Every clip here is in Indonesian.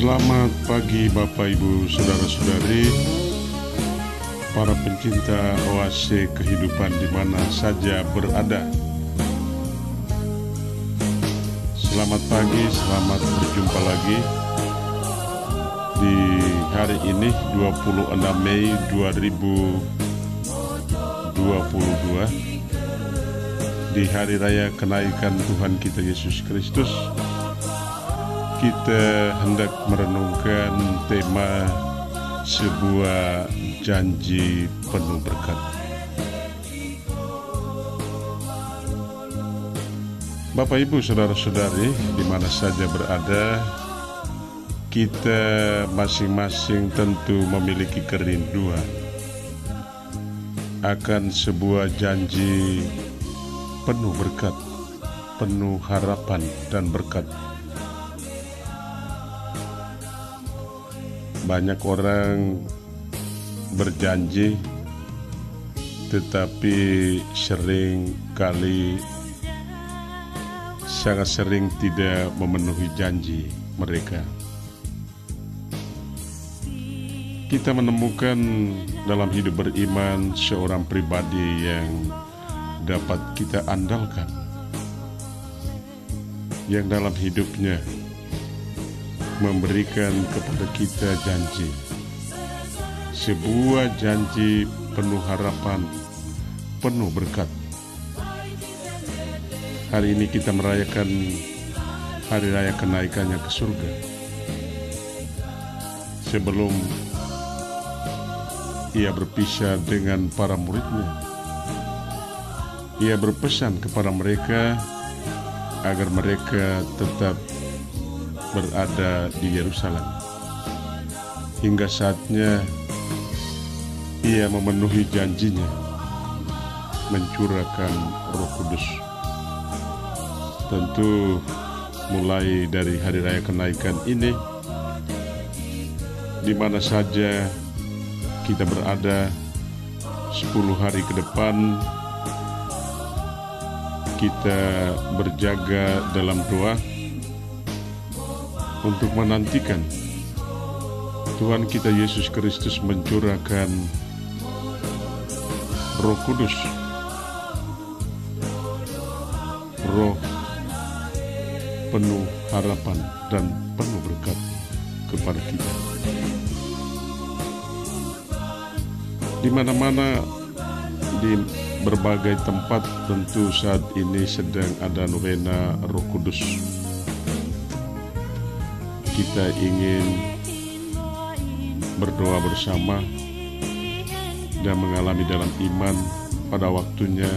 Selamat pagi Bapak Ibu Saudara-saudari, para pencinta oase kehidupan di mana saja berada. Selamat pagi, selamat berjumpa lagi di hari ini 26 Mei 2022, di hari raya kenaikan Tuhan kita Yesus Kristus. Kita hendak merenungkan tema sebuah janji penuh berkat. Bapak Ibu Saudara-saudari di mana saja berada, kita masing-masing tentu memiliki kerinduan akan sebuah janji penuh berkat, penuh harapan dan berkat. Banyak orang berjanji, tetapi sangat sering tidak memenuhi janji mereka. Kita menemukan dalam hidup beriman seorang pribadi yang dapat kita andalkan, yang dalam hidupnya memberikan kepada kita janji, sebuah janji penuh harapan, penuh berkat. Hari ini kita merayakan hari raya kenaikannya ke surga. Sebelum ia berpisah dengan para muridnya, ia berpesan kepada mereka agar mereka tetap berada di Yerusalem hingga saatnya ia memenuhi janjinya, mencurahkan Roh Kudus. Tentu mulai dari hari raya kenaikan ini, di mana saja kita berada 10 hari ke depan, kita berjaga dalam doa untuk menantikan Tuhan kita Yesus Kristus mencurahkan Roh Kudus, Roh penuh harapan dan penuh berkat kepada kita. Di mana-mana, di berbagai tempat, tentu saat ini sedang ada novena Roh Kudus. Kita ingin berdoa bersama dan mengalami dalam iman pada waktunya.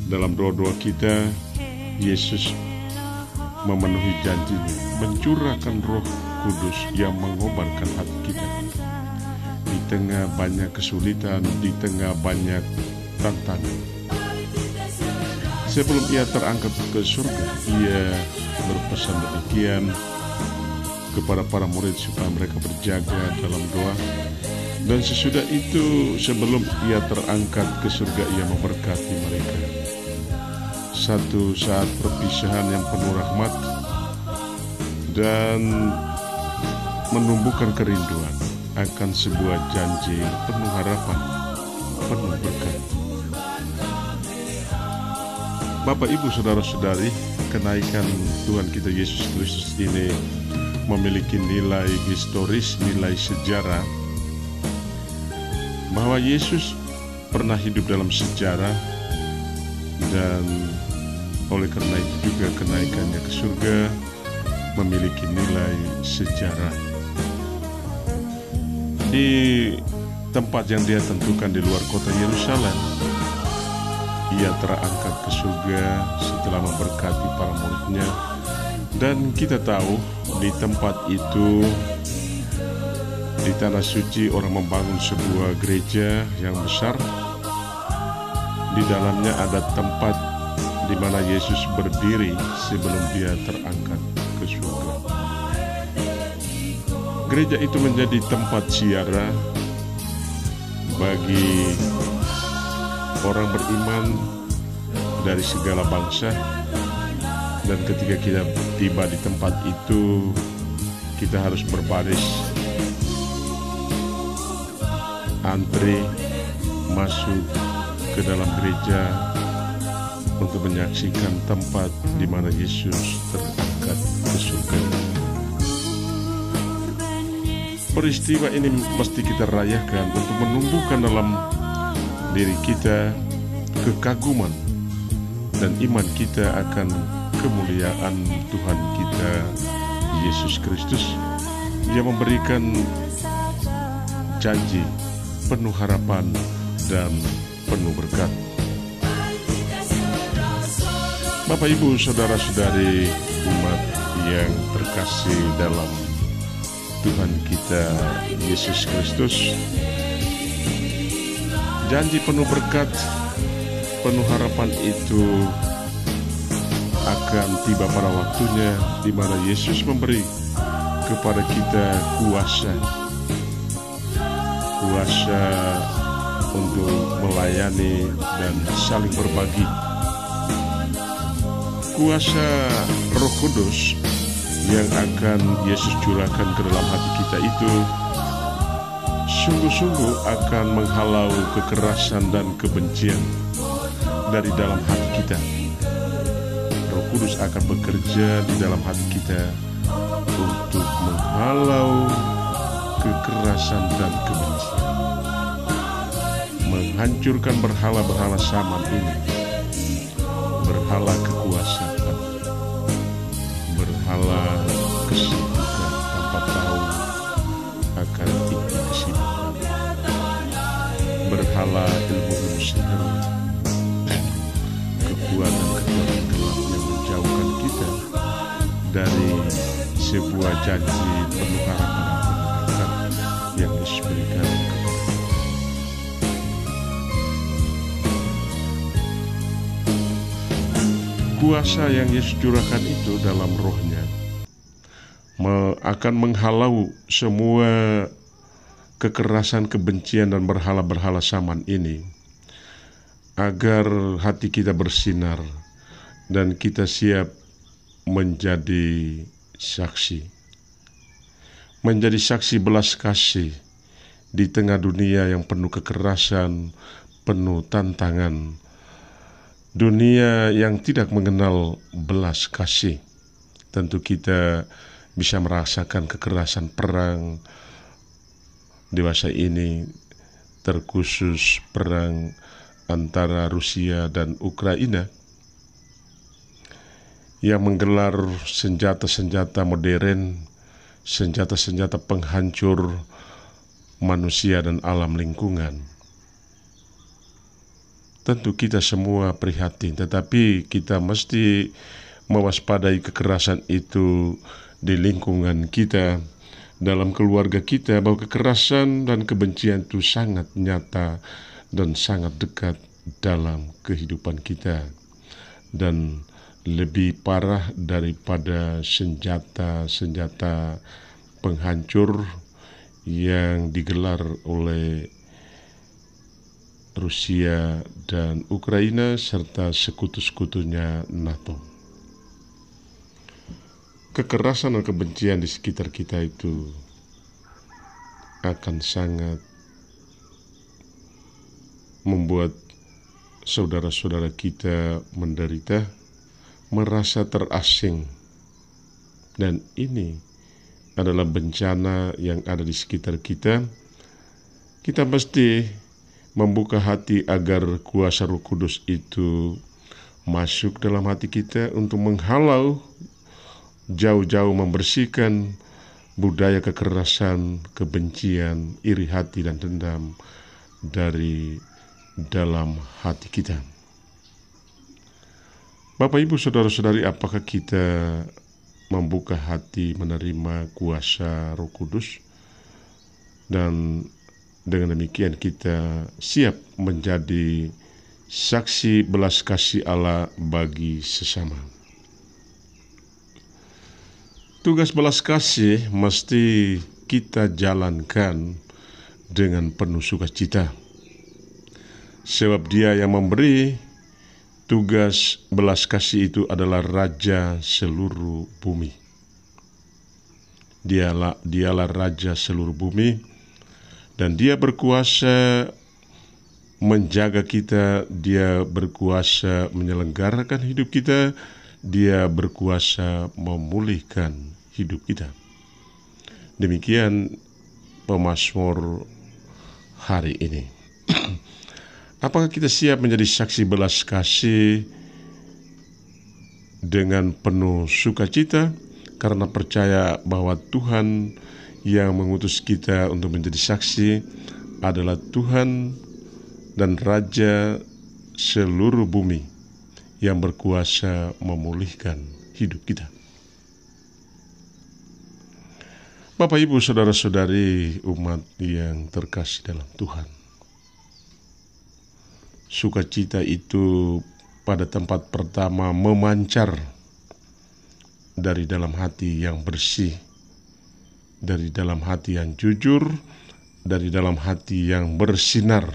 Dalam doa-doa kita, Yesus memenuhi janjinya, mencurahkan Roh Kudus yang mengobarkan hati kita di tengah banyak kesulitan, di tengah banyak tantangan. Sebelum ia terangkat ke surga, ia berpesan demikian kepada para murid supaya mereka berjaga dalam doa. Dan sesudah itu, sebelum ia terangkat ke surga, ia memberkati mereka. Satu saat perpisahan yang penuh rahmat dan menumbuhkan kerinduan akan sebuah janji penuh harapan, penuh berkat. Bapak Ibu Saudara-saudari, kenaikan Tuhan kita Yesus Kristus ini memiliki nilai historis, nilai sejarah, bahwa Yesus pernah hidup dalam sejarah, dan oleh karena itu juga kenaikannya ke surga memiliki nilai sejarah. Di tempat yang dia tentukan di luar kota Yerusalem, ia terangkat ke surga setelah memberkati para muridnya. Dan kita tahu di tempat itu, di Tanah Suci, orang membangun sebuah gereja yang besar. Di dalamnya ada tempat di mana Yesus berdiri sebelum dia terangkat ke surga. Gereja itu menjadi tempat ziarah bagi orang beriman dari segala bangsa. Dan ketika kita tiba di tempat itu, kita harus berbaris, antri masuk ke dalam gereja untuk menyaksikan tempat di mana Yesus terangkat ke surga. Peristiwa ini mesti kita rayakan untuk menumbuhkan dalam diri kita kekaguman dan iman kita akan kemuliaan Tuhan kita Yesus Kristus yang memberikan janji penuh harapan dan penuh berkat. Bapak, Ibu, saudara-saudari umat yang terkasih dalam Tuhan kita Yesus Kristus, janji penuh berkat, penuh harapan itu akan tiba pada waktunya di mana Yesus memberi kepada kita kuasa untuk melayani dan saling berbagi. Kuasa Roh Kudus yang akan Yesus curahkan ke dalam hati kita itu sungguh-sungguh akan menghalau kekerasan dan kebencian dari dalam hati kita. Roh Kudus akan bekerja di dalam hati kita untuk menghalau kekerasan dan kebencian, menghancurkan berhala-berhala zaman ini, berhala kekuasaan, berhala kesibukan tanpa tahu akan tinggi kesibukan, berhala ilmu sihir, kekuatan-kekuatan gelap yang menjauhkan kita dari sebuah janji penuh harapan yang Yesus berikan kepada kita. Kuasa yang Yesus curahkan itu dalam rohnya akan menghalau semua kekerasan, kebencian dan berhala-berhala zaman ini, agar hati kita bersinar dan kita siap menjadi saksi belas kasih di tengah dunia yang penuh kekerasan, penuh tantangan, dunia yang tidak mengenal belas kasih. Tentu kita bisa merasakan kekerasan perang dewasa ini, terkhusus perang antara Rusia dan Ukraina yang menggelar senjata-senjata modern, senjata-senjata penghancur manusia dan alam lingkungan. Tentu kita semua prihatin, tetapi kita mesti mewaspadai kekerasan itu di lingkungan kita, dalam keluarga kita, bahwa kekerasan dan kebencian itu sangat nyata dan sangat dekat dalam kehidupan kita, dan lebih parah daripada senjata-senjata penghancur yang digelar oleh Rusia dan Ukraina serta sekutu-sekutunya NATO. Kekerasan dan kebencian di sekitar kita itu akan sangat membuat saudara-saudara kita menderita, merasa terasing, dan ini adalah bencana yang ada di sekitar kita. Kita mesti membuka hati agar kuasa Roh Kudus itu masuk dalam hati kita untuk menghalau, jauh-jauh membersihkan budaya kekerasan, kebencian, iri hati dan dendam dari dalam hati kita. Bapak, Ibu, saudara-saudari, apakah kita membuka hati menerima kuasa Roh Kudus? Dan dengan demikian kita siap menjadi saksi belas kasih Allah bagi sesama. Tugas belas kasih mesti kita jalankan dengan penuh sukacita, sebab Dia yang memberi tugas belas kasih itu adalah Raja seluruh bumi. Dialah Raja seluruh bumi, dan Dia berkuasa menjaga kita, Dia berkuasa menyelenggarakan hidup kita, Dia berkuasa memulihkan hidup kita. Demikian pemazmur hari ini. Apakah kita siap menjadi saksi belas kasih dengan penuh sukacita karena percaya bahwa Tuhan yang mengutus kita untuk menjadi saksi adalah Tuhan dan Raja seluruh bumi yang berkuasa memulihkan hidup kita? Bapak, Ibu, saudara-saudari umat yang terkasih dalam Tuhan, sukacita itu pada tempat pertama memancar dari dalam hati yang bersih, dari dalam hati yang jujur, dari dalam hati yang bersinar.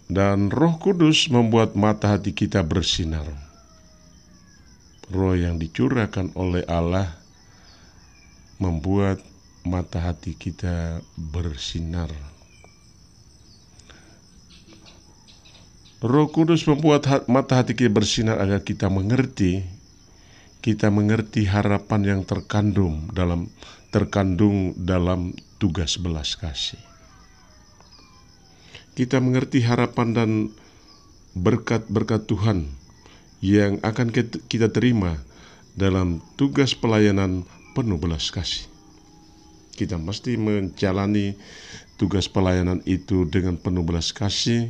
Dan Roh Kudus membuat mata hati kita bersinar. Roh yang dicurahkan oleh Allah membuat mata hati kita bersinar. Roh Kudus membuat mata hati kita bersinar agar kita mengerti harapan yang terkandung dalam tugas belas kasih. Kita mengerti harapan dan berkat-berkat Tuhan yang akan kita terima dalam tugas pelayanan penuh belas kasih. Kita mesti menjalani tugas pelayanan itu dengan penuh belas kasih,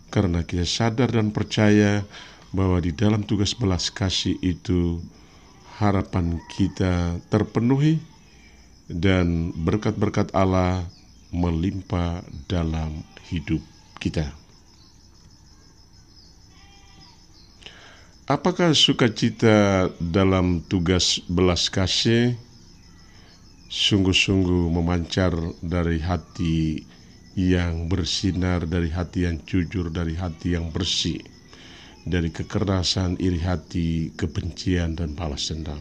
karena kita sadar dan percaya bahwa di dalam tugas belas kasih itu harapan kita terpenuhi dan berkat-berkat Allah melimpah dalam hidup kita. Apakah sukacita dalam tugas belas kasih sungguh-sungguh memancar dari hati yang bersinar, dari hati yang jujur, dari hati yang bersih, dari kekerasan, iri hati, kebencian, dan balas dendam?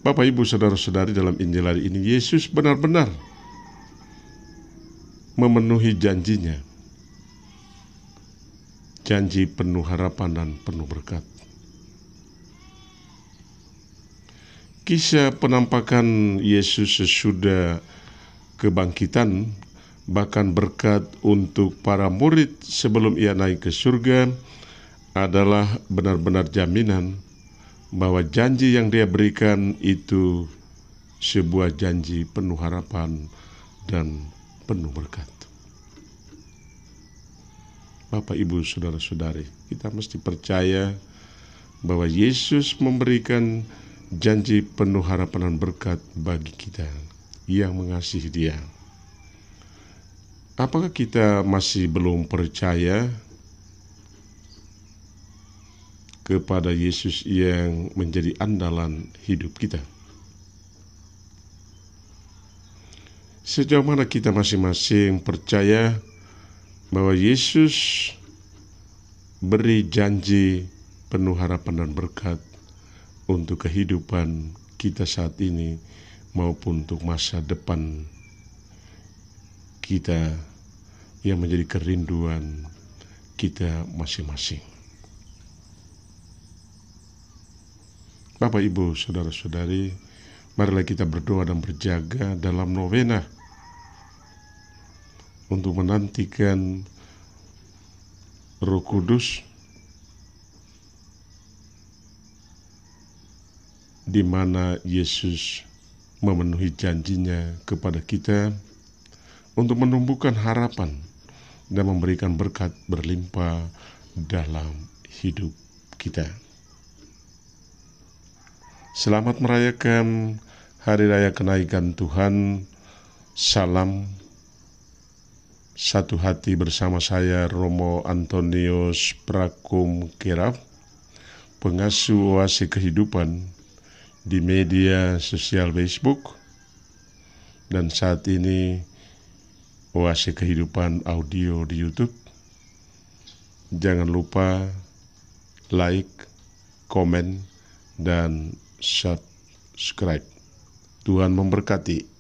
Bapak, Ibu, saudara-saudari, dalam Injil hari ini Yesus benar-benar memenuhi janjinya, janji penuh harapan dan penuh berkat. Kisah penampakan Yesus sesudah kebangkitan, bahkan berkat untuk para murid sebelum Ia naik ke surga, adalah benar-benar jaminan bahwa janji yang Dia berikan itu sebuah janji penuh harapan dan penuh berkat. Bapak, Ibu, saudara-saudari, kita mesti percaya bahwa Yesus memberikan janji penuh harapan dan berkat bagi kita yang mengasihi Dia. Apakah kita masih belum percaya kepada Yesus yang menjadi andalan hidup kita? Sejauh mana kita masing-masing percaya bahwa Yesus beri janji penuh harapan dan berkat untuk kehidupan kita saat ini maupun untuk masa depan kita yang menjadi kerinduan kita masing-masing? Bapak, Ibu, saudara-saudari, marilah kita berdoa dan berjaga dalam novena untuk menantikan Roh Kudus, di mana Yesus memenuhi janjinya kepada kita untuk menumbuhkan harapan dan memberikan berkat berlimpah dalam hidup kita. Selamat merayakan Hari Raya Kenaikan Tuhan. Salam satu hati bersama saya, Romo Antonius Prakum Keraf, pengasuh Oase Kehidupan di media sosial Facebook, dan saat ini Oase Kehidupan audio di YouTube. Jangan lupa like, komen, dan subscribe. Tuhan memberkati.